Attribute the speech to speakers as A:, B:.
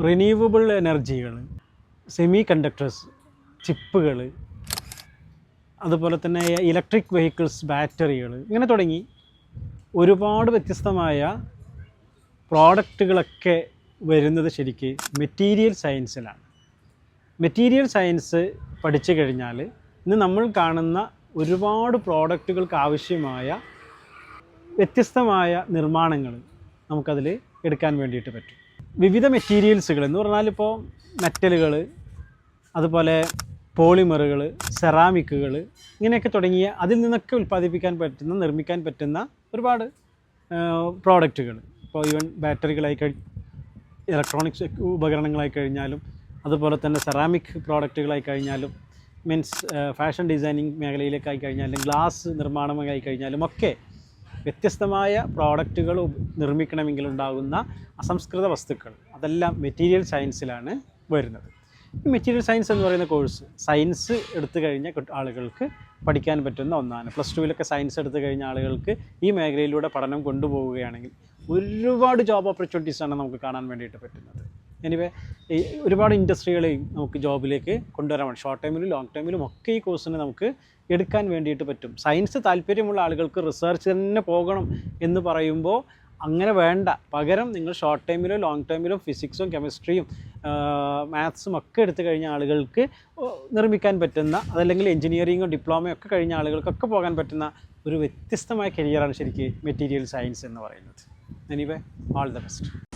A: Renewable എനർജികൾ, semi conductors, ചിപ്പുകൾ, അതുപോലെ തന്നെ ഇലക്ട്രിക് വെഹിക്കിൾസ്, ബാറ്ററികൾ, ഇങ്ങനെ തുടങ്ങി ഒരുപാട് വ്യത്യസ്തമായ പ്രോഡക്റ്റുകളൊക്കെ വരുന്നത് ശരിക്ക് മെറ്റീരിയൽ സയൻസിലാണ്. മെറ്റീരിയൽ സയൻസ് പഠിച്ചു കഴിഞ്ഞാൽ ഇന്ന് നമ്മൾ കാണുന്ന ഒരുപാട് പ്രോഡക്റ്റുകൾക്ക് ആവശ്യമായ വ്യത്യസ്തമായ നിർമ്മാണങ്ങൾ നമുക്കതിൽ എടുക്കാൻ വേണ്ടിയിട്ട് പറ്റും. വിവിധ മെറ്റീരിയൽസുകൾ എന്ന് പറഞ്ഞാൽ ഇപ്പോൾ മെറ്റലുകൾ, അതുപോലെ പോളിമറുകൾ, സെറാമിക്കുകൾ, ഇങ്ങനെയൊക്കെ തുടങ്ങിയ അതിൽ നിന്നൊക്കെ ഉൽപ്പാദിപ്പിക്കാൻ പറ്റുന്ന, നിർമ്മിക്കാൻ പറ്റുന്ന ഒരുപാട് പ്രോഡക്റ്റുകൾ. ഇപ്പോൾ ഈവൻ ബാറ്ററികളായി ഇലക്ട്രോണിക്സ് ഉപകരണങ്ങളായി കഴിഞ്ഞാലും, അതുപോലെ തന്നെ സെറാമിക് പ്രോഡക്റ്റുകളായി കഴിഞ്ഞാലും, മീൻസ് ഫാഷൻ ഡിസൈനിങ് മേഖലയിലേക്കായി കഴിഞ്ഞാലും, ഗ്ലാസ് നിർമ്മാണമായി കഴിഞ്ഞാലും ഒക്കെ വ്യത്യസ്തമായ പ്രോഡക്റ്റുകൾ നിർമ്മിക്കണമെങ്കിൽ ഉണ്ടാകുന്ന അസംസ്കൃത വസ്തുക്കൾ, അതെല്ലാം മെറ്റീരിയൽ സയൻസിലാണ് വരുന്നത്. ഈ മെറ്റീരിയൽ സയൻസ് എന്ന് പറയുന്ന കോഴ്സ് സയൻസ് എടുത്തു കഴിഞ്ഞ ആളുകൾക്ക് പഠിക്കാൻ പറ്റുന്ന ഒന്നാണ്. പ്ലസ് ടുവിലൊക്കെ സയൻസ് എടുത്തു കഴിഞ്ഞ ആളുകൾക്ക് ഈ മേഖലയിലൂടെ പഠനം കൊണ്ടുപോവുകയാണെങ്കിൽ ഒരുപാട് ജോബ് ഓപ്പർച്യൂണിറ്റീസാണ് നമുക്ക് കാണാൻ വേണ്ടിയിട്ട് പറ്റുന്നത്. എനിവേ ഒരുപാട് ഇൻഡസ്ട്രികളെയും നമുക്ക് ജോബിലേക്ക് കൊണ്ടുവരാൻ വേണ്ടി ഷോർട്ട് ടൈമിലും ലോങ് ടൈമിലും ഒക്കെ ഈ കോഴ്സിന് നമുക്ക് എടുക്കാൻ വേണ്ടിയിട്ട് പറ്റും. സയൻസ് താല്പര്യമുള്ള ആളുകൾക്ക് റിസർച്ച് തന്നെ പോകണം എന്ന് പറയുമ്പോൾ അങ്ങനെ വേണ്ട. പകരം നിങ്ങൾ ഷോർട്ട് ടൈമിലോ ലോങ് ടൈമിലോ ഫിസിക്സും കെമിസ്ട്രിയും മാത്സും ഒക്കെ എടുത്തു കഴിഞ്ഞ ആളുകൾക്ക് നിർമ്മിക്കാൻ പറ്റുന്ന, അതല്ലെങ്കിൽ എഞ്ചിനീയറിങ്ങോ ഡിപ്ലോമയോ ഒക്കെ കഴിഞ്ഞ ആളുകൾക്കൊക്കെ പോകാൻ പറ്റുന്ന ഒരു വ്യത്യസ്തമായ കരിയറാണ് ശരിക്കും മെറ്റീരിയൽ സയൻസ് എന്ന് പറയുന്നത്. Anyway, all the best.